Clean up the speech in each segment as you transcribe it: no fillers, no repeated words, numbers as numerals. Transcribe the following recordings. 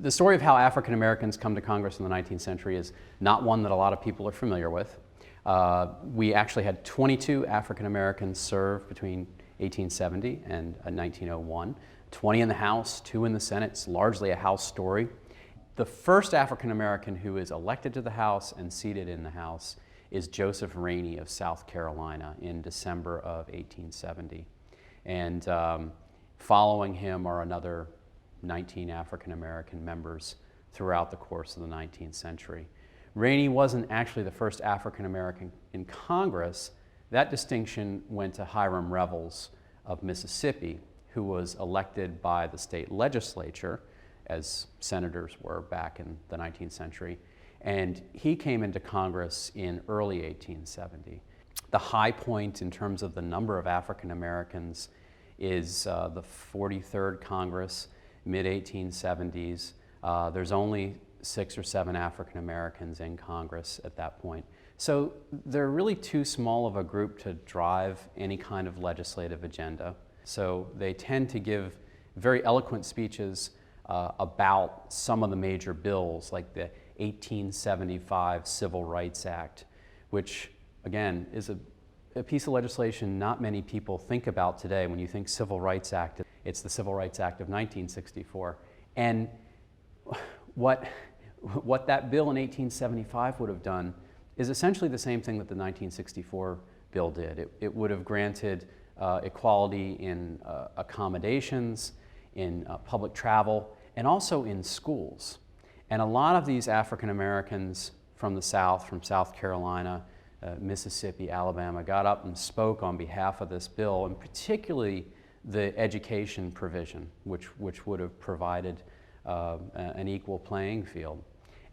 The story of how African Americans come to Congress in the 19th century is not one that a lot of people are familiar with. We actually had 22 African Americans serve between 1870 and 1901, 20 in the House, 2 in the Senate. It's largely a House story. The first African American who is elected to the House and seated in the House is Joseph Rainey of South Carolina in December of 1870. And following him are another 19 African American members throughout the course of the 19th century. Rainey wasn't actually the first African American in Congress. That distinction went to Hiram Revels of Mississippi, who was elected by the state legislature, as senators were back in the 19th century. And he came into Congress in early 1870. The high point in terms of the number of African Americans is the 43rd Congress, mid-1870s. There's only 6 or 7 African Americans in Congress at that point. So they're really too small of a group to drive any kind of legislative agenda. So they tend to give very eloquent speeches about some of the major bills, like the 1875 Civil Rights Act, which, again, is a piece of legislation not many people think about today. When you think Civil Rights Act, it's the Civil Rights Act of 1964. And what that bill in 1875 would have done is essentially the same thing that the 1964 bill did. It would have granted equality in accommodations, in public travel, and also in schools. And a lot of these African Americans from the South, from South Carolina, Mississippi, Alabama, got up and spoke on behalf of this bill, and particularly the education provision, which would have provided an equal playing field.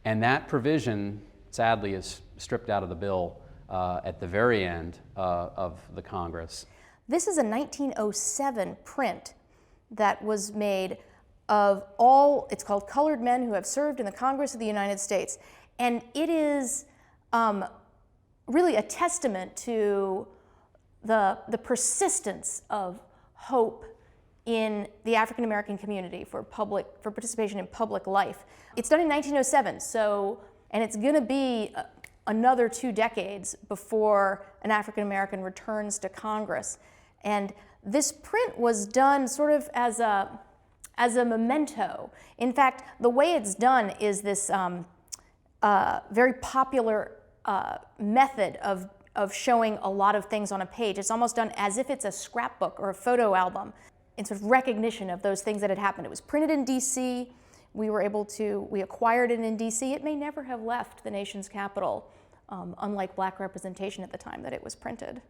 And that provision, sadly, is stripped out of the bill at the very end of the Congress. This is a 1907 print that was made of all, it's called Colored Men Who Have Served in the Congress of the United States. And it is really a testament to the persistence of hope in the African American community for participation in public life. It's done in 1907, and it's gonna be another 2 decades before an African American returns to Congress. And this print was done sort of as a memento. In fact, the way it's done is this very popular method of showing a lot of things on a page. It's almost done as if it's a scrapbook or a photo album in sort of recognition of those things that had happened. It was printed in DC. We acquired it in DC. It may never have left the nation's capital, unlike black representation at the time that it was printed.